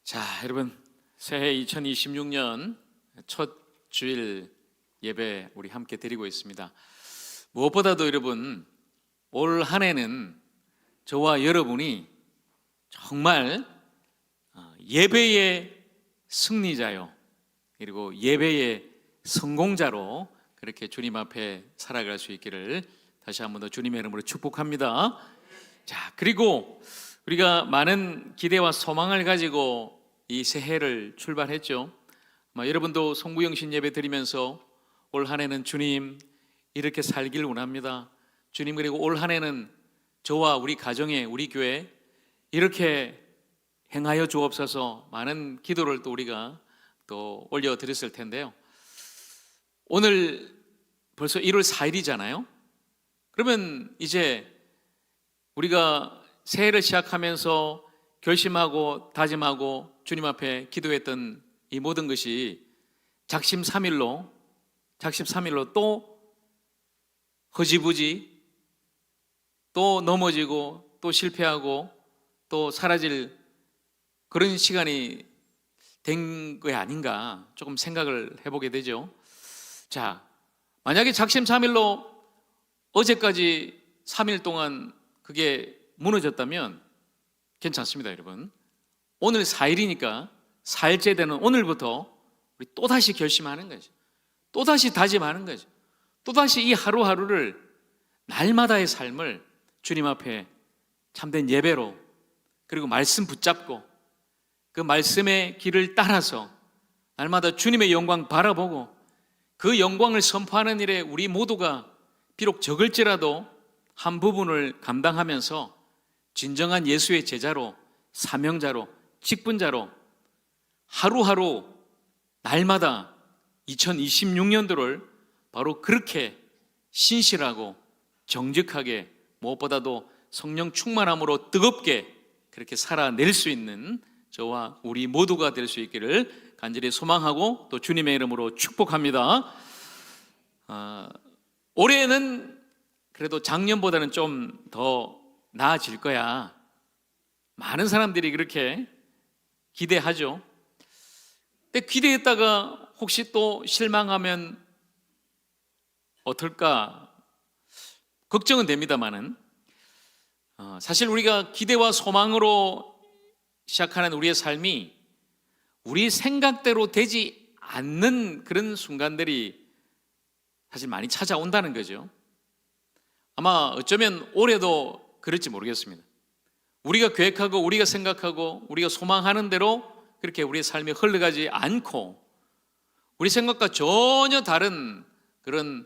자, 여러분, 새해 2026년 첫 주일 예배 우리 함께 드리고 있습니다. 무엇보다도 여러분, 올 한 해는 저와 여러분이 정말 예배의 승리자요, 그리고 예배의 성공자로 그렇게 주님 앞에 살아갈 수 있기를 다시 한번 더 주님의 이름으로 축복합니다. 자, 그리고 우리가 많은 기대와 소망을 가지고 이 새해를 출발했죠. 여러분도 송구영신 예배 드리면서 올 한 해는 주님 이렇게 살길 원합니다. 주님, 그리고 올 한 해는 저와 우리 가정에, 우리 교회 이렇게 행하여 주옵소서, 많은 기도를 또 우리가 또 올려드렸을 텐데요. 오늘 벌써 1월 4일이잖아요. 그러면 이제 우리가 새해를 시작하면서 결심하고 다짐하고 주님 앞에 기도했던 이 모든 것이 작심삼일로 또 허지부지, 또 넘어지고 또 실패하고 또 사라질 그런 시간이 된 게 아닌가 조금 생각을 해보게 되죠. 자, 만약에 작심삼일로 어제까지 3일 동안 그게 무너졌다면 괜찮습니다, 여러분. 오늘 4일이니까 4일째 되는 오늘부터 우리 또다시 결심하는 거죠. 또다시 다짐하는 거죠. 또다시 이 하루하루를, 날마다의 삶을 주님 앞에 참된 예배로, 그리고 말씀 붙잡고 그 말씀의 길을 따라서 날마다 주님의 영광 바라보고 그 영광을 선포하는 일에 우리 모두가 비록 적을지라도 한 부분을 감당하면서 진정한 예수의 제자로, 사명자로, 직분자로 하루하루 날마다 2026년도를 바로 그렇게 신실하고 정직하게, 무엇보다도 성령 충만함으로 뜨겁게 그렇게 살아낼 수 있는 저와 우리 모두가 될 수 있기를 간절히 소망하고 또 주님의 이름으로 축복합니다. 올해는 그래도 작년보다는 좀 더 나아질 거야, 많은 사람들이 그렇게 기대하죠. 근데 기대했다가 혹시 또 실망하면 어떨까 걱정은 됩니다만은, 사실 우리가 기대와 소망으로 시작하는 우리의 삶이 우리 생각대로 되지 않는 그런 순간들이 사실 많이 찾아온다는 거죠. 아마 어쩌면 올해도 그럴지 모르겠습니다. 우리가 계획하고 우리가 생각하고 우리가 소망하는 대로 그렇게 우리의 삶이 흘러가지 않고 우리 생각과 전혀 다른 그런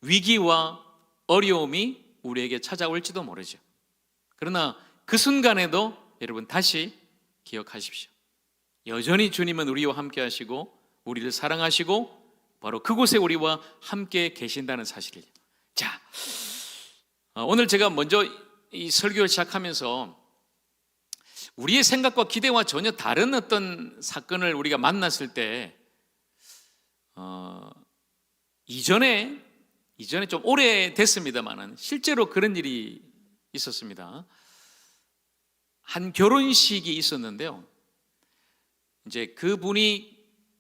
위기와 어려움이 우리에게 찾아올지도 모르죠. 그러나 그 순간에도 여러분 다시 기억하십시오. 여전히 주님은 우리와 함께 하시고 우리를 사랑하시고 바로 그곳에 우리와 함께 계신다는 사실이죠. 자, 오늘 제가 먼저 이 설교를 시작하면서 우리의 생각과 기대와 전혀 다른 어떤 사건을 우리가 만났을 때 이전에 좀 오래됐습니다만은 실제로 그런 일이 있었습니다. 한 결혼식이 있었는데요. 이제 그분이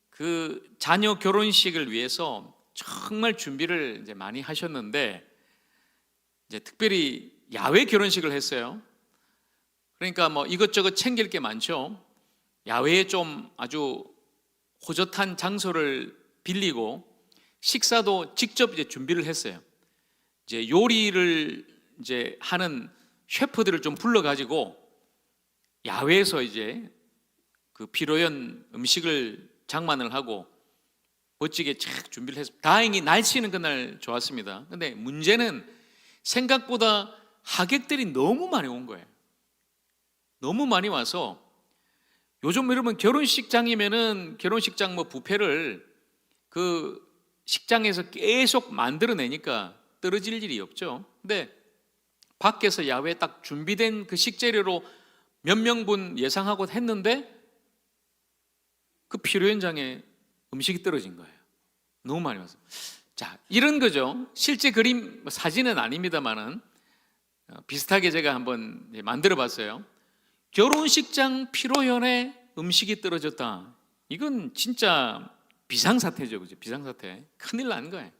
그 자녀 결혼식을 위해서 정말 준비를 이제 많이 하셨는데, 이제 특별히 야외 결혼식을 했어요. 그러니까 뭐 이것저것 챙길 게 많죠. 야외에 좀 아주 호젓한 장소를 빌리고 식사도 직접 이제 준비를 했어요. 이제 요리를 이제 하는 셰프들을 좀 불러가지고 야외에서 이제 그 피로연 음식을 장만을 하고 멋지게 쫙 준비를 했습니다. 다행히 날씨는 그날 좋았습니다. 근데 문제는 생각보다 하객들이 너무 많이 온 거예요. 너무 많이 와서, 요즘 여러분 결혼식장이면은 결혼식장 뭐 뷔페를 그 식장에서 계속 만들어내니까 떨어질 일이 없죠. 근데 밖에서 야외에 딱 준비된 그 식재료로 몇 명분 예상하고 했는데 그 피로 현장에 음식이 떨어진 거예요. 너무 많이 와서. 자, 이런 거죠. 실제 그림, 사진은 아닙니다만은 비슷하게 제가 한번 만들어 봤어요. 결혼식장 피로연에 음식이 떨어졌다. 이건 진짜 비상사태죠, 그죠? 비상사태. 큰일 난 거예요.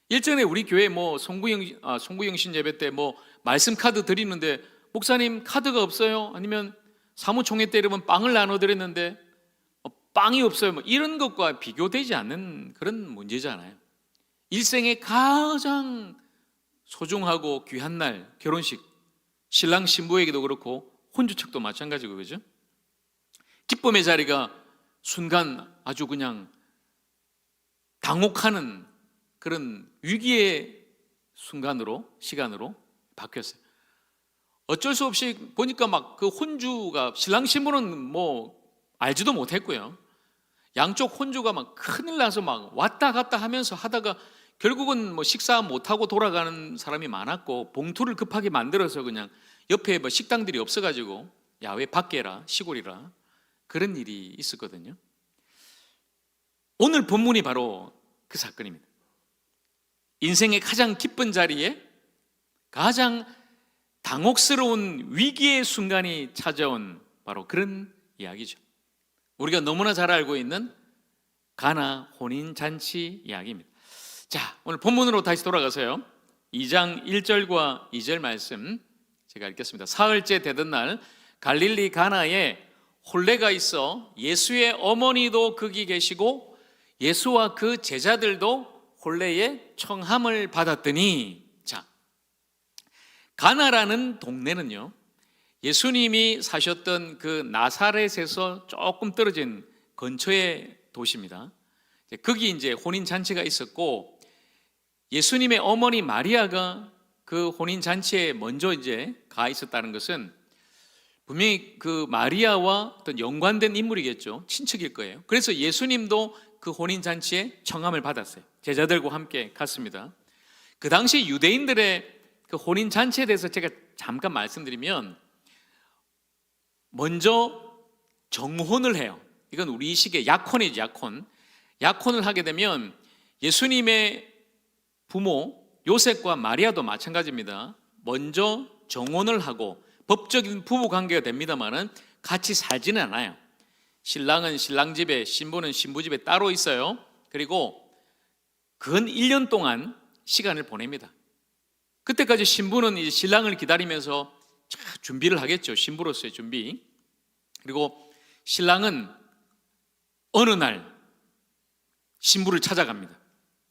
일전에 우리 교회 뭐 송구영신 예배 때 뭐 말씀 카드 드리는데 목사님 카드가 없어요? 아니면 사무총회 때 이러면 빵을 나눠드렸는데 빵이 없어요. 뭐 이런 것과 비교되지 않는 그런 문제잖아요. 일생에 가장 소중하고 귀한 날, 결혼식, 신랑 신부에게도 그렇고 혼주척도 마찬가지고, 그죠? 기쁨의 자리가 순간 아주 그냥 당혹하는 그런 위기의 순간으로, 시간으로 바뀌었어요. 어쩔 수 없이 보니까 막 그 혼주가, 신랑 신부는 뭐 알지도 못했고요. 양쪽 혼주가 막 큰일 나서 막 왔다 갔다 하면서 하다가 결국은 뭐 식사 못하고 돌아가는 사람이 많았고, 봉투를 급하게 만들어서 그냥 옆에 뭐 식당들이 없어가지고 야외 밖에라 시골이라 그런 일이 있었거든요. 오늘 본문이 바로 그 사건입니다. 인생의 가장 기쁜 자리에 가장 당혹스러운 위기의 순간이 찾아온 바로 그런 이야기죠. 우리가 너무나 잘 알고 있는 가나 혼인잔치 이야기입니다. 자, 오늘 본문으로 다시 돌아가서요, 2장 1절과 2절 말씀 제가 읽겠습니다. 사흘째 되던 날 갈릴리 가나에 혼례가 있어 예수의 어머니도 거기 계시고 예수와 그 제자들도 혼례에 청함을 받았더니, 자, 가나라는 동네는요, 예수님이 사셨던 그 나사렛에서 조금 떨어진 근처의 도시입니다. 거기 이제 혼인잔치가 있었고, 예수님의 어머니 마리아가 그 혼인잔치에 먼저 이제 가 있었다는 것은 분명히 그 마리아와 어떤 연관된 인물이겠죠. 친척일 거예요. 그래서 예수님도 그 혼인잔치에 청함을 받았어요. 제자들과 함께 갔습니다. 그 당시 유대인들의 그 혼인잔치에 대해서 제가 잠깐 말씀드리면, 먼저 정혼을 해요. 이건 우리식의 약혼이죠, 약혼. 약혼을 하게 되면 예수님의 부모 요셉과 마리아도 마찬가지입니다. 먼저 정혼을 하고 법적인 부부 관계가 됩니다만은 같이 살지는 않아요. 신랑은 신랑 집에, 신부는 신부 집에 따로 있어요. 그리고 근 1년 동안 시간을 보냅니다. 그때까지 신부는 이제 신랑을 기다리면서 준비를 하겠죠. 신부로서의 준비. 그리고 신랑은 어느 날 신부를 찾아갑니다.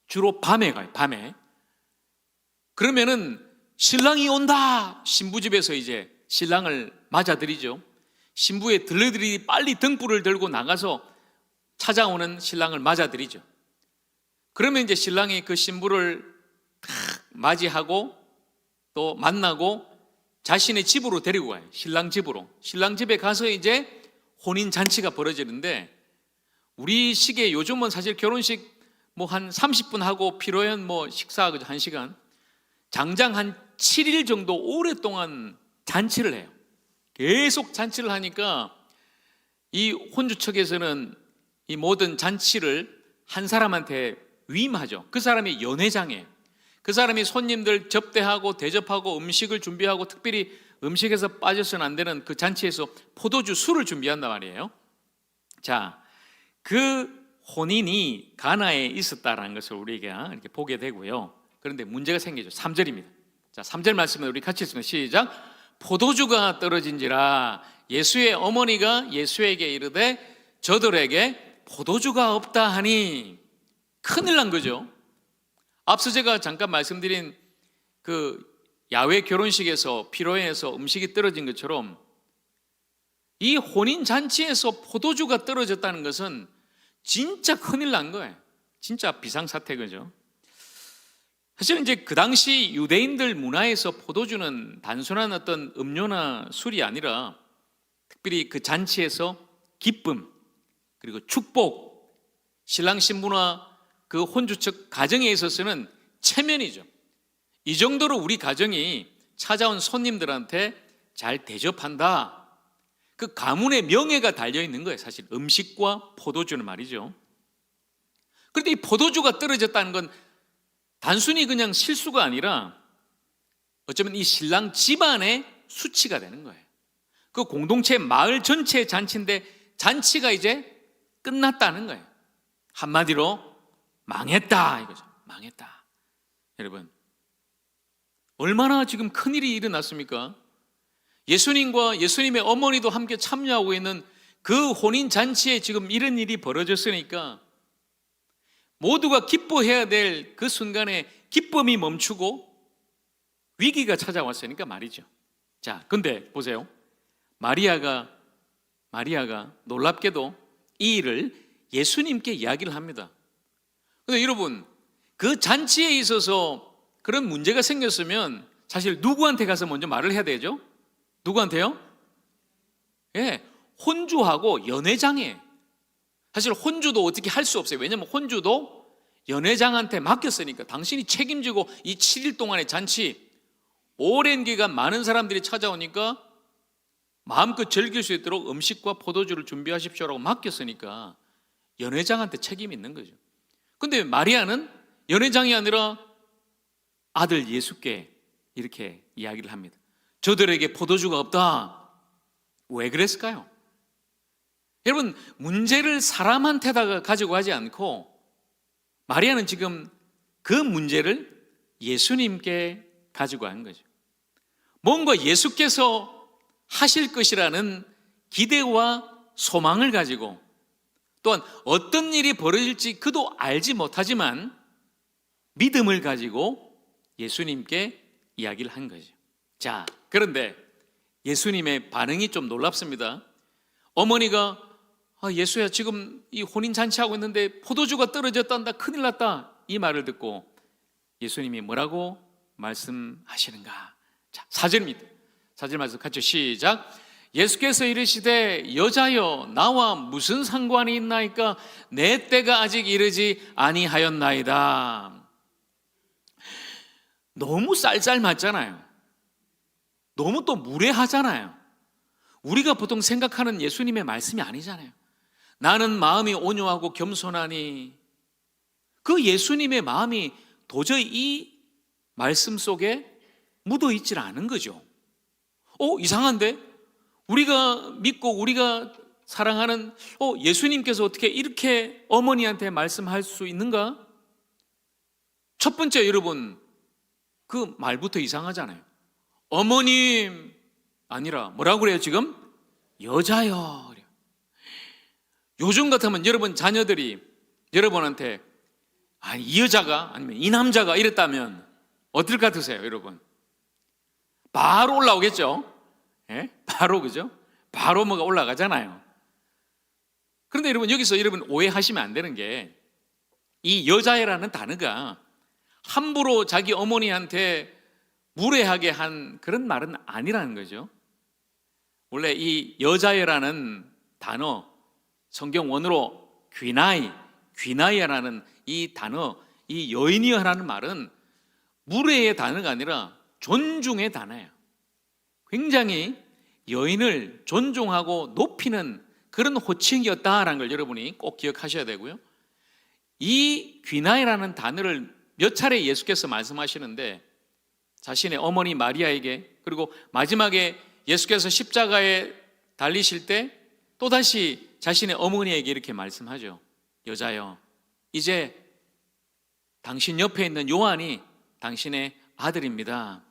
주로 밤에 가요. 밤에. 그러면은 신랑이 온다. 신부 집에서 이제 신랑을 맞아들이죠. 신부의 들러들이 빨리 등불을 들고 나가서 찾아오는 신랑을 맞아들이죠. 그러면 이제 신랑이 그 신부를 맞이하고 또 만나고 자신의 집으로 데리고 가요. 신랑 집으로. 신랑 집에 가서 이제 혼인잔치가 벌어지는데, 우리 시기에 요즘은 사실 결혼식 뭐 한 30분 하고 피로연 뭐 식사 1시간, 장장 한 7일 정도 오랫동안 잔치를 해요. 계속 잔치를 하니까 이 혼주 측에서는 이 모든 잔치를 한 사람한테 위임하죠. 그 사람이 연회장이에요. 그 사람이 손님들 접대하고 대접하고 음식을 준비하고, 특별히 음식에서 빠져서는 안 되는 그 잔치에서 포도주, 술을 준비한단 말이에요. 자, 그 혼인이 가나에 있었다라는 것을 우리가 이렇게 보게 되고요. 그런데 문제가 생기죠. 3절입니다. 자, 3절 말씀을 우리 같이 읽습니다. 시작. 포도주가 떨어진지라 예수의 어머니가 예수에게 이르되 저들에게 포도주가 없다 하니, 큰일 난 거죠. 앞서 제가 잠깐 말씀드린 그 야외 결혼식에서 피로연에서 음식이 떨어진 것처럼 이 혼인잔치에서 포도주가 떨어졌다는 것은 진짜 큰일 난 거예요. 진짜 비상사태 거죠. 사실은 이제 그 당시 유대인들 문화에서 포도주는 단순한 어떤 음료나 술이 아니라 특별히 그 잔치에서 기쁨, 그리고 축복, 신랑 신부나 그 혼주 측 가정에 있어서는 체면이죠. 이 정도로 우리 가정이 찾아온 손님들한테 잘 대접한다, 그 가문의 명예가 달려있는 거예요. 사실 음식과 포도주는 말이죠. 그런데 이 포도주가 떨어졌다는 건 단순히 그냥 실수가 아니라 어쩌면 이 신랑 집안의 수치가 되는 거예요. 그 공동체 마을 전체의 잔치인데 잔치가 이제 끝났다는 거예요. 한마디로 망했다 이거죠. 망했다. 여러분, 얼마나 지금 큰일이 일어났습니까? 예수님과 예수님의 어머니도 함께 참여하고 있는 그 혼인잔치에 지금 이런 일이 벌어졌으니까 모두가 기뻐해야 될 그 순간에 기쁨이 멈추고 위기가 찾아왔으니까 말이죠. 자, 근데 보세요. 마리아가 놀랍게도 이 일을 예수님께 이야기를 합니다. 근데 여러분, 그 잔치에 있어서 그런 문제가 생겼으면 사실 누구한테 가서 먼저 말을 해야 되죠? 누구한테요? 예, 혼주하고 연회장에. 사실 혼주도 어떻게 할 수 없어요. 왜냐하면 혼주도 연회장한테 맡겼으니까. 당신이 책임지고 이 7일 동안의 잔치, 오랜 기간 많은 사람들이 찾아오니까 마음껏 즐길 수 있도록 음식과 포도주를 준비하십시오라고 맡겼으니까 연회장한테 책임이 있는 거죠. 근데 마리아는 연회장이 아니라 아들 예수께 이렇게 이야기를 합니다. 저들에게 포도주가 없다. 왜 그랬을까요? 여러분, 문제를 사람한테다가 가지고 가지 않고 마리아는 지금 그 문제를 예수님께 가지고 간 거죠. 뭔가 예수께서 하실 것이라는 기대와 소망을 가지고, 또한 어떤 일이 벌어질지 그도 알지 못하지만 믿음을 가지고 예수님께 이야기를 한 거죠. 자, 그런데 예수님의 반응이 좀 놀랍습니다. 어머니가 예수야, 지금 이 혼인잔치하고 있는데 포도주가 떨어졌단다, 큰일 났다, 이 말을 듣고 예수님이 뭐라고 말씀하시는가? 자, 4절입니다. 4절 말씀 같이 시작. 예수께서 이르시되 여자여, 나와 무슨 상관이 있나이까? 내 때가 아직 이르지 아니하였나이다. 너무 쌀쌀맞잖아요. 너무 또 무례하잖아요. 우리가 보통 생각하는 예수님의 말씀이 아니잖아요. 나는 마음이 온유하고 겸손하니. 그 예수님의 마음이 도저히 이 말씀 속에 묻어 있질 않은 거죠. 이상한데? 우리가 믿고 우리가 사랑하는 예수님께서 어떻게 이렇게 어머니한테 말씀할 수 있는가? 첫 번째, 여러분, 그 말부터 이상하잖아요. 어머님 아니라 뭐라고 그래요 지금? 여자요. 요즘 같으면 여러분 자녀들이 여러분한테 이 여자가 아니면 이 남자가 이랬다면 어떨 것 같으세요 여러분? 바로 올라오겠죠? 예? 바로, 그죠? 바로 뭐가 올라가잖아요. 그런데 여러분, 여기서 여러분 오해하시면 안 되는 게, 이 여자애라는 단어가 함부로 자기 어머니한테 무례하게 한 그런 말은 아니라는 거죠. 원래 이 여자애라는 단어, 성경 원어로 귀나이라는 이 단어, 이 여인이여라는 말은 무례의 단어가 아니라 존중의 단어예요. 굉장히 여인을 존중하고 높이는 그런 호칭이었다라는 걸 여러분이 꼭 기억하셔야 되고요. 이 귀나이라는 단어를 몇 차례 예수께서 말씀하시는데, 자신의 어머니 마리아에게, 그리고 마지막에 예수께서 십자가에 달리실 때 또다시 자신의 어머니에게 이렇게 말씀하죠. 여자여, 이제 당신 옆에 있는 요한이 당신의 아들입니다.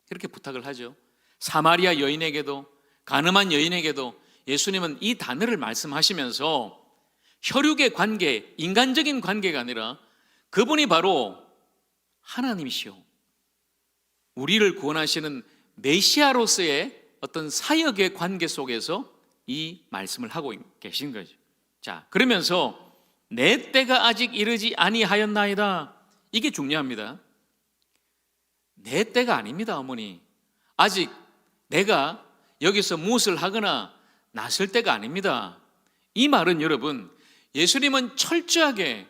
그렇게 부탁을 하죠. 사마리아 여인에게도, 가늠한 여인에게도 예수님은 이 단어를 말씀하시면서 혈육의 관계, 인간적인 관계가 아니라 그분이 바로 하나님이시오, 우리를 구원하시는 메시아로서의 어떤 사역의 관계 속에서 이 말씀을 하고 계신 거죠. 자, 그러면서 내 때가 아직 이르지 아니하였나이다. 이게 중요합니다. 내 때가 아닙니다, 어머니. 아직 내가 여기서 무엇을 하거나 나설 때가 아닙니다. 이 말은 여러분, 예수님은 철저하게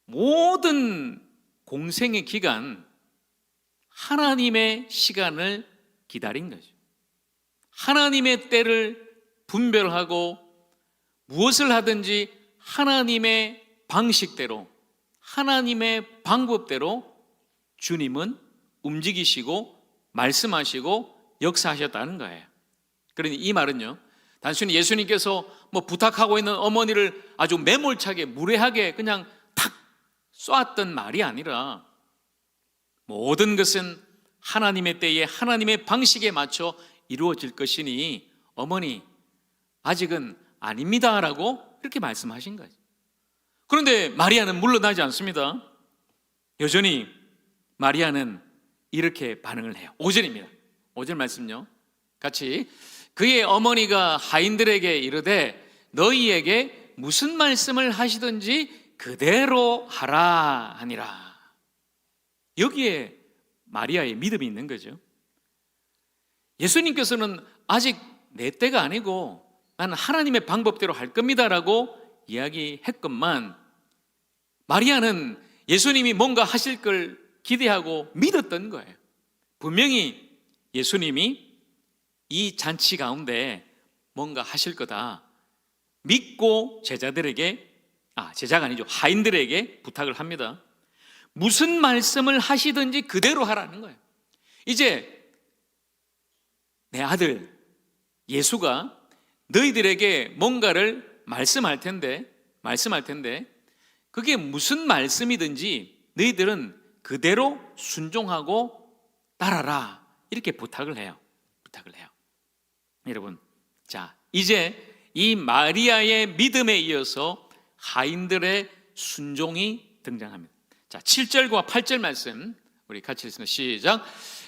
모든 공생의 기간 하나님의 시간을 기다린 거죠. 하나님의 때를 분별하고 무엇을 하든지 하나님의 방식대로, 하나님의 방법대로 주님은 움직이시고 말씀하시고 역사하셨다는 거예요. 그러니 이 말은요, 단순히 예수님께서 뭐 부탁하고 있는 어머니를 아주 매몰차게 무례하게 그냥 탁 쏘았던 말이 아니라 모든 것은 하나님의 때에 하나님의 방식에 맞춰 이루어질 것이니 어머니 아직은 아닙니다라고 이렇게 말씀하신 거예요. 그런데 마리아는 물러나지 않습니다. 여전히 마리아는 이렇게 반응을 해요. 5절입니다. 5절 말씀요. 같이 그의 어머니가 하인들에게 이르되 너희에게 무슨 말씀을 하시든지 그대로 하라 하니라. 여기에 마리아의 믿음이 있는 거죠. 예수님께서는 아직 내 때가 아니고 나는 하나님의 방법대로 할 겁니다라고 이야기했건만 마리아는 예수님이 뭔가 하실 걸 기대하고 믿었던 거예요. 분명히 예수님이 이 잔치 가운데 뭔가 하실 거다 믿고 제자가 아니죠, 하인들에게 부탁을 합니다. 무슨 말씀을 하시든지 그대로 하라는 거예요. 이제 내 아들 예수가 너희들에게 뭔가를 말씀할 텐데 그게 무슨 말씀이든지 너희들은 그대로 순종하고 따라라 이렇게 부탁을 해요. 여러분, 자 이제 이 마리아의 믿음에 이어서 하인들의 순종이 등장합니다. 자 7절과 8절 말씀 우리 같이 읽습니다. 시작.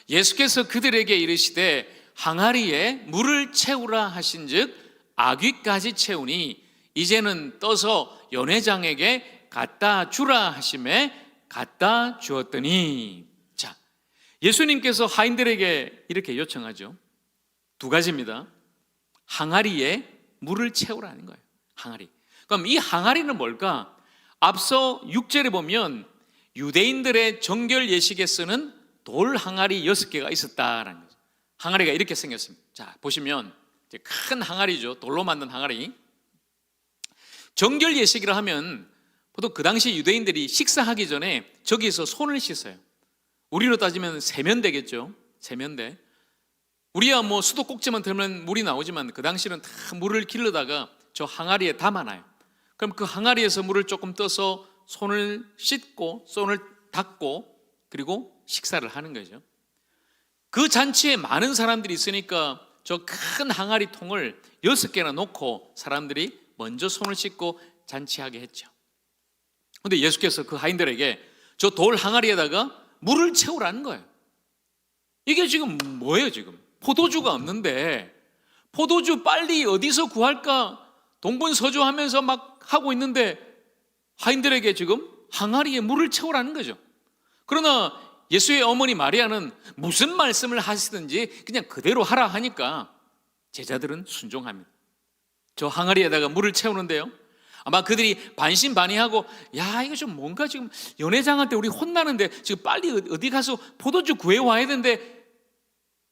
예수께서 그들에게 이르시되 항아리에 물을 채우라 하신즉 아귀까지 채우니 이제는 떠서 연회장에게 갖다 주라 하심에 갖다 주었더니. 자, 예수님께서 하인들에게 이렇게 요청하죠. 두 가지입니다. 항아리에 물을 채우라는 거예요. 항아리. 그럼 이 항아리는 뭘까? 앞서 6절에 보면 유대인들의 정결 예식에 쓰는 돌 항아리 6개가 있었다라는 거죠. 항아리가 이렇게 생겼습니다. 자, 보시면 이제 큰 항아리죠. 돌로 만든 항아리. 정결 예식이라 하면 보통 그 당시 유대인들이 식사하기 전에 저기서 손을 씻어요. 우리로 따지면 세면대겠죠. 세면대. 우리야 뭐 수도꼭지만 들면 물이 나오지만 그 당시는 다 물을 길러다가 저 항아리에 담아놔요. 그럼 그 항아리에서 물을 조금 떠서 손을 씻고 손을 닦고 그리고 식사를 하는 거죠. 그 잔치에 많은 사람들이 있으니까 저 큰 항아리 통을 6개나 놓고 사람들이 먼저 손을 씻고 잔치하게 했죠. 그런데 예수께서 그 하인들에게 저 돌 항아리에다가 물을 채우라는 거예요. 이게 지금 뭐예요? 지금 포도주가 없는데 포도주 빨리 어디서 구할까 동분서주하면서 막 하고 있는데 하인들에게 지금 항아리에 물을 채우라는 거죠. 그러나 예수의 어머니 마리아는 무슨 말씀을 하시든지 그냥 그대로 하라 하니까 제자들은 순종합니다. 저 항아리에다가 물을 채우는데요, 아마 그들이 반신반의하고 야 이거 좀 뭔가 지금 연회장한테 우리 혼나는데 지금 빨리 어디 가서 포도주 구해와야 되는데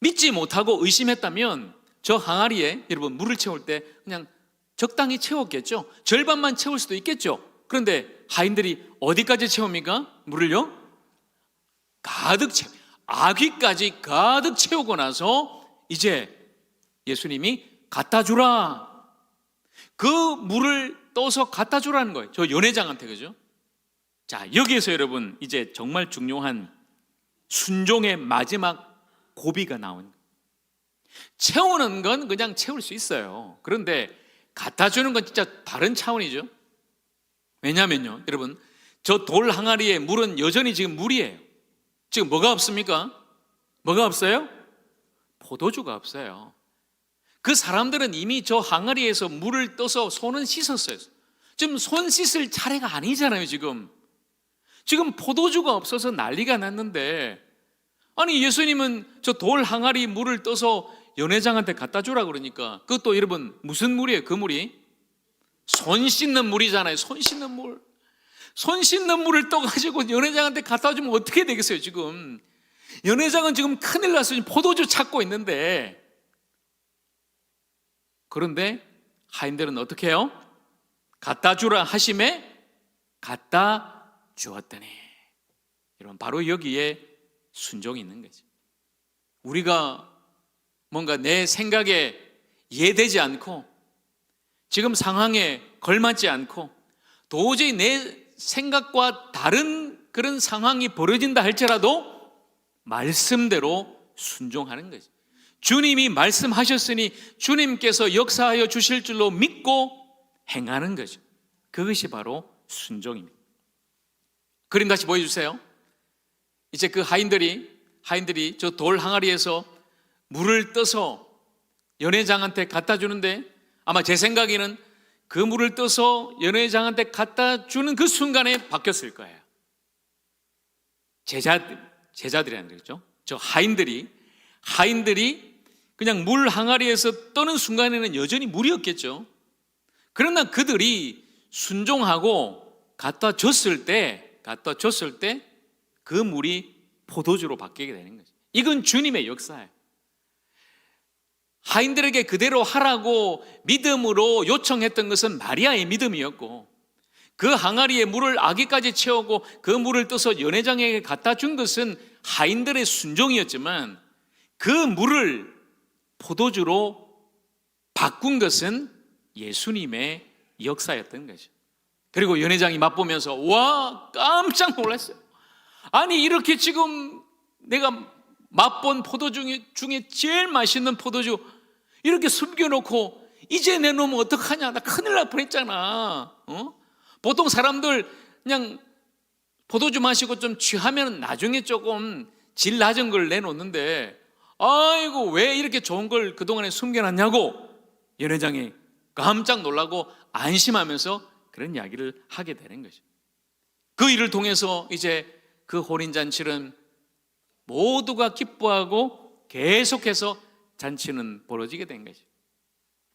믿지 못하고 의심했다면 저 항아리에 여러분 물을 채울 때 그냥 적당히 채웠겠죠. 절반만 채울 수도 있겠죠. 그런데 하인들이 어디까지 채웁니까? 물을요? 가득 채워, 아귀까지 가득 채우고 나서 이제 예수님이 갖다 주라, 그 물을 떠서 갖다 주라는 거예요. 저 연회장한테. 그죠? 자, 여기에서 여러분 이제 정말 중요한 순종의 마지막 고비가 나온 거예요. 채우는 건 그냥 채울 수 있어요. 그런데 갖다 주는 건 진짜 다른 차원이죠. 왜냐면요 여러분, 저 돌 항아리에 물은 여전히 지금 물이에요. 지금 뭐가 없습니까? 뭐가 없어요? 포도주가 없어요. 그 사람들은 이미 저 항아리에서 물을 떠서 손은 씻었어요. 지금 손 씻을 차례가 아니잖아요. 지금 포도주가 없어서 난리가 났는데, 아니 예수님은 저 돌 항아리 물을 떠서 연회장한테 갖다 주라 그러니까 그것도 여러분 무슨 물이에요? 그 물이 손 씻는 물이잖아요. 손 씻는 물을 떠가지고 연회장한테 갖다 주면 어떻게 되겠어요? 지금 연회장은 지금 큰일 났어요. 포도주 찾고 있는데. 그런데 하인들은 어떻게 해요? 갖다 주라 하심에 갖다 주었더니. 여러분 바로 여기에 순종이 있는 거죠. 우리가 뭔가 내 생각에 이해되지 않고 지금 상황에 걸맞지 않고 도저히 내 생각과 다른 그런 상황이 벌어진다 할지라도 말씀대로 순종하는 거죠. 주님이 말씀하셨으니 주님께서 역사하여 주실 줄로 믿고 행하는 거죠. 그것이 바로 순종입니다. 그림 다시 보여주세요. 이제 그 하인들이 저 돌 항아리에서 물을 떠서 연회장한테 갖다 주는데, 아마 제 생각에는 그 물을 떠서 연회장한테 갖다 주는 그 순간에 바뀌었을 거예요. 제자들이라는 거죠. 저 하인들이 그냥 물 항아리에서 떠는 순간에는 여전히 물이었겠죠. 그러나 그들이 순종하고 갖다 줬을 때 그 물이 포도주로 바뀌게 되는 거죠. 이건 주님의 역사예요. 하인들에게 그대로 하라고 믿음으로 요청했던 것은 마리아의 믿음이었고, 그 항아리에 물을 아기까지 채우고 그 물을 떠서 연회장에게 갖다 준 것은 하인들의 순종이었지만, 그 물을 포도주로 바꾼 것은 예수님의 역사였던 거죠. 그리고 연회장이 맛보면서 와, 깜짝 놀랐어요. 아니, 이렇게 지금 내가 맛본 포도주 중에 제일 맛있는 포도주 이렇게 숨겨놓고 이제 내놓으면 어떡하냐, 나 큰일 날 뻔했잖아. 보통 사람들 그냥 포도주 마시고 좀 취하면 나중에 조금 질 낮은 걸 내놓는데, 아이고 왜 이렇게 좋은 걸 그동안에 숨겨놨냐고 연회장이 깜짝 놀라고 안심하면서 그런 이야기를 하게 되는 거죠. 그 일을 통해서 이제 그 혼인잔치는 모두가 기뻐하고 계속해서 잔치는 벌어지게 된 거죠.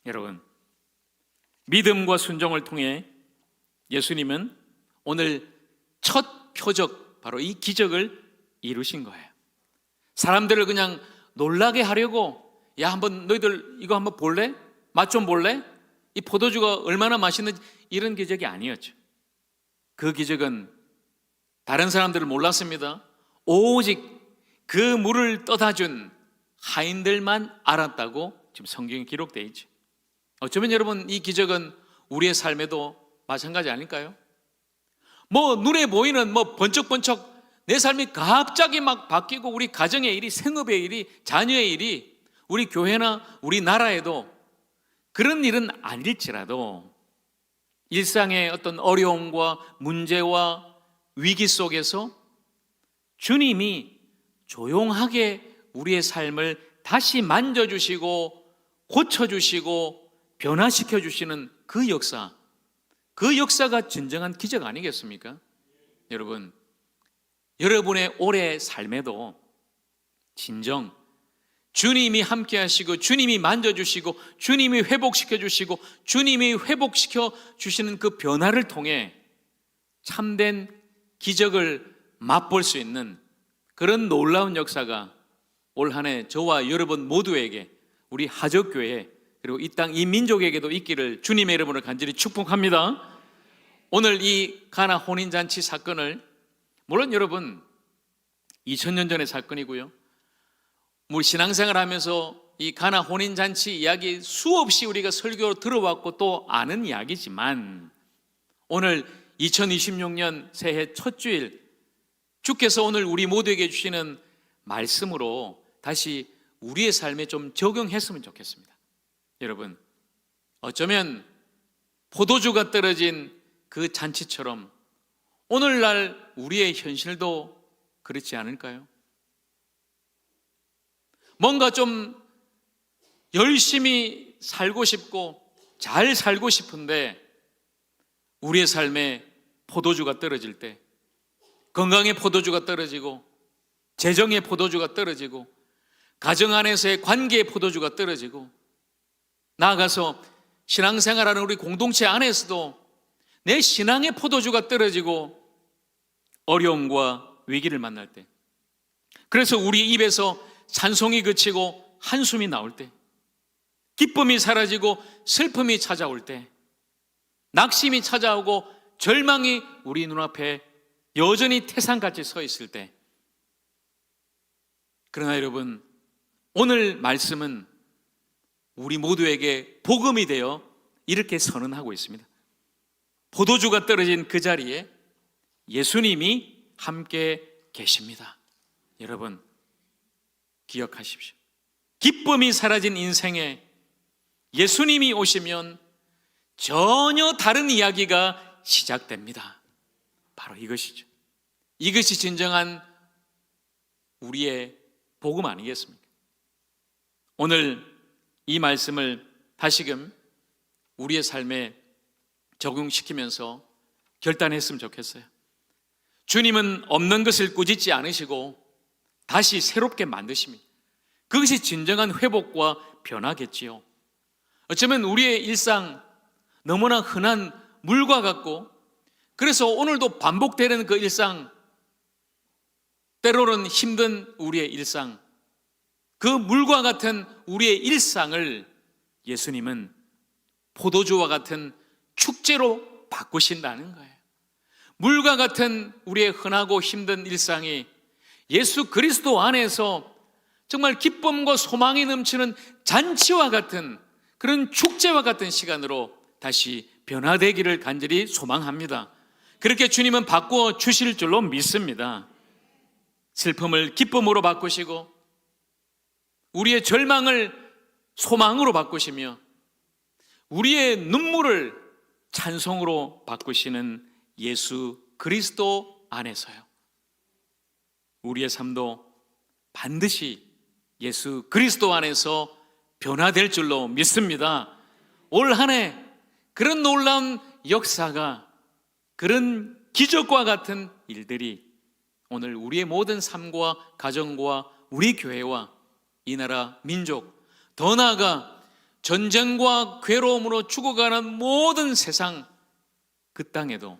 여러분, 믿음과 순종을 통해 예수님은 오늘 첫 표적, 바로 이 기적을 이루신 거예요. 사람들을 그냥 놀라게 하려고, 야, 한번 너희들 이거 한번 볼래? 맛 좀 볼래? 이 포도주가 얼마나 맛있는지, 이런 기적이 아니었죠. 그 기적은 다른 사람들을 몰랐습니다. 오직 그 물을 떠다 준 하인들만 알았다고 지금 성경에 기록되어 있죠. 어쩌면 여러분, 이 기적은 우리의 삶에도 마찬가지 아닐까요? 눈에 보이는 번쩍번쩍 내 삶이 갑자기 막 바뀌고, 우리 가정의 일이, 생업의 일이, 자녀의 일이, 우리 교회나 우리 나라에도 그런 일은 아닐지라도 일상의 어떤 어려움과 문제와 위기 속에서 주님이 조용하게 우리의 삶을 다시 만져주시고 고쳐주시고 변화시켜주시는 그 역사가 진정한 기적 아니겠습니까? 여러분, 여러분의 올해 삶에도 진정 주님이 함께 하시고 주님이 만져주시고 주님이 회복시켜 주시고 주님이 회복시켜 주시는 그 변화를 통해 참된 기적을 맛볼 수 있는 그런 놀라운 역사가 올 한 해 저와 여러분 모두에게, 우리 하적교회 그리고 이 땅 이 민족에게도 있기를 주님의 이름으로 간절히 축복합니다. 오늘 이 가나 혼인잔치 사건을, 물론 여러분 2000년 전의 사건이고요, 우리 신앙생활 하면서 이 가나 혼인잔치 이야기 수없이 우리가 설교로 들어왔고 또 아는 이야기지만, 오늘 2026년 새해 첫 주일 주께서 오늘 우리 모두에게 주시는 말씀으로 다시 우리의 삶에 좀 적용했으면 좋겠습니다. 여러분, 어쩌면 포도주가 떨어진 그 잔치처럼 오늘날 우리의 현실도 그렇지 않을까요? 뭔가 좀 열심히 살고 싶고 잘 살고 싶은데 우리의 삶에 포도주가 떨어질 때, 건강의 포도주가 떨어지고 재정의 포도주가 떨어지고 가정 안에서의 관계의 포도주가 떨어지고, 나아가서 신앙생활하는 우리 공동체 안에서도 내 신앙의 포도주가 떨어지고 어려움과 위기를 만날 때, 그래서 우리 입에서 찬송이 그치고 한숨이 나올 때, 기쁨이 사라지고 슬픔이 찾아올 때, 낙심이 찾아오고 절망이 우리 눈앞에 여전히 태산같이 서 있을 때, 그러나 여러분, 오늘 말씀은 우리 모두에게 복음이 되어 이렇게 선언하고 있습니다. 포도주가 떨어진 그 자리에 예수님이 함께 계십니다. 여러분, 기억하십시오. 기쁨이 사라진 인생에 예수님이 오시면 전혀 다른 이야기가 시작됩니다. 바로 이것이죠. 이것이 진정한 우리의 복음 아니겠습니까? 오늘 이 말씀을 다시금 우리의 삶에 적용시키면서 결단했으면 좋겠어요. 주님은 없는 것을 꾸짖지 않으시고 다시 새롭게 만드십니다. 그것이 진정한 회복과 변화겠지요. 어쩌면 우리의 일상 너무나 흔한 물과 같고, 그래서 오늘도 반복되는 그 일상, 때로는 힘든 우리의 일상, 그 물과 같은 우리의 일상을 예수님은 포도주와 같은 축제로 바꾸신다는 거예요. 물과 같은 우리의 흔하고 힘든 일상이 예수 그리스도 안에서 정말 기쁨과 소망이 넘치는 잔치와 같은 그런 축제와 같은 시간으로 다시 변화되기를 간절히 소망합니다. 그렇게 주님은 바꾸어 주실 줄로 믿습니다. 슬픔을 기쁨으로 바꾸시고 우리의 절망을 소망으로 바꾸시며 우리의 눈물을 찬송으로 바꾸시는 예수 그리스도 안에서요, 우리의 삶도 반드시 예수 그리스도 안에서 변화될 줄로 믿습니다. 올 한 해 그런 놀라운 역사가, 그런 기적과 같은 일들이 오늘 우리의 모든 삶과 가정과 우리 교회와 이 나라 민족, 더 나아가 전쟁과 괴로움으로 죽어가는 모든 세상 그 땅에도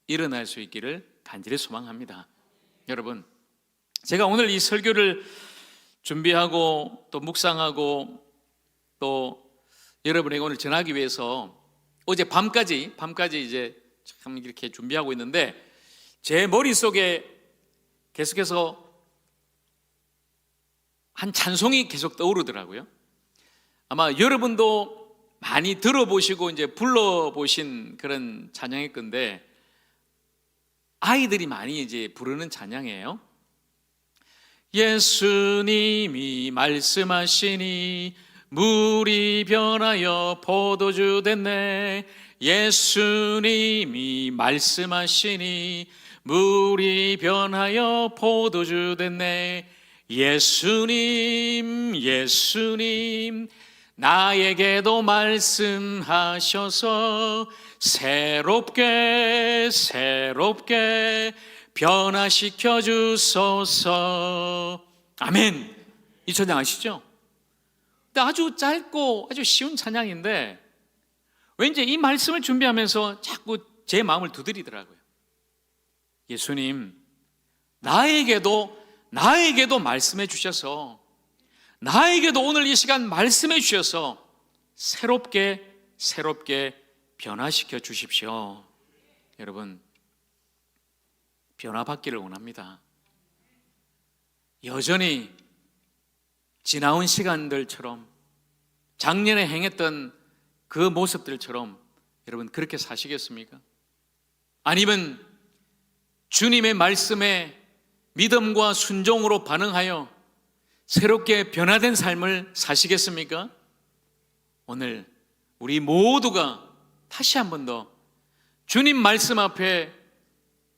일어날 수 있기를 간절히 소망합니다. 여러분, 제가 오늘 이 설교를 준비하고 또 묵상하고 또 여러분에게 오늘 전하기 위해서 어제 밤까지 이제 참 이렇게 준비하고 있는데 제 머릿속에 계속해서 한 찬송이 계속 떠오르더라고요. 아마 여러분도 많이 들어보시고 이제 불러보신 그런 찬양일 건데, 아이들이 많이 이제 부르는 찬양이에요. 예수님이 말씀하시니 물이 변하여 포도주 됐네. 예수님이 말씀하시니 물이 변하여 포도주 됐네. 예수님 나에게도 말씀하셔서 새롭게 변화시켜 주소서. 아멘. 이 찬양 아시죠? 아주 짧고 아주 쉬운 찬양인데 왠지 이 말씀을 준비하면서 자꾸 제 마음을 두드리더라고요. 예수님 나에게도 말씀해 주셔서, 나에게도 오늘 이 시간 말씀해 주셔서 새롭게 변화시켜 주십시오. 여러분, 변화받기를 원합니다. 여전히 지나온 시간들처럼, 작년에 행했던 그 모습들처럼 여러분 그렇게 사시겠습니까? 아니면 주님의 말씀에 믿음과 순종으로 반응하여 새롭게 변화된 삶을 사시겠습니까? 오늘 우리 모두가 다시 한 번 더 주님 말씀 앞에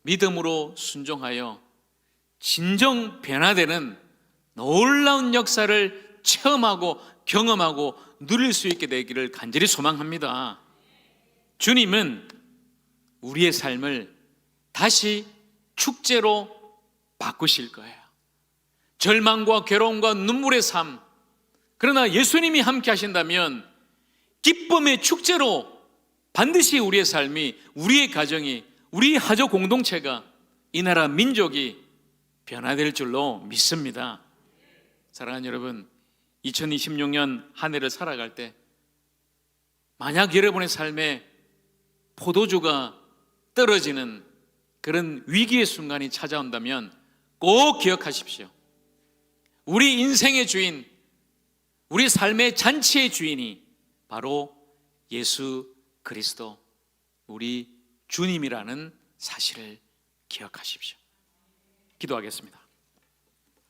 믿음으로 순종하여 진정 변화되는 놀라운 역사를 체험하고 경험하고 누릴 수 있게 되기를 간절히 소망합니다. 주님은 우리의 삶을 다시 축제로 바꾸실 거예요. 절망과 괴로움과 눈물의 삶, 그러나 예수님이 함께 하신다면 기쁨의 축제로 반드시 우리의 삶이, 우리의 가정이, 우리 하조 공동체가, 이 나라 민족이 변화될 줄로 믿습니다. 사랑하는 여러분, 2026년 한 해를 살아갈 때 만약 여러분의 삶에 포도주가 떨어지는 그런 위기의 순간이 찾아온다면 꼭 기억하십시오. 우리 인생의 주인, 우리 삶의 잔치의 주인이 바로 예수 그리스도, 우리 주님이라는 사실을 기억하십시오. 기도하겠습니다.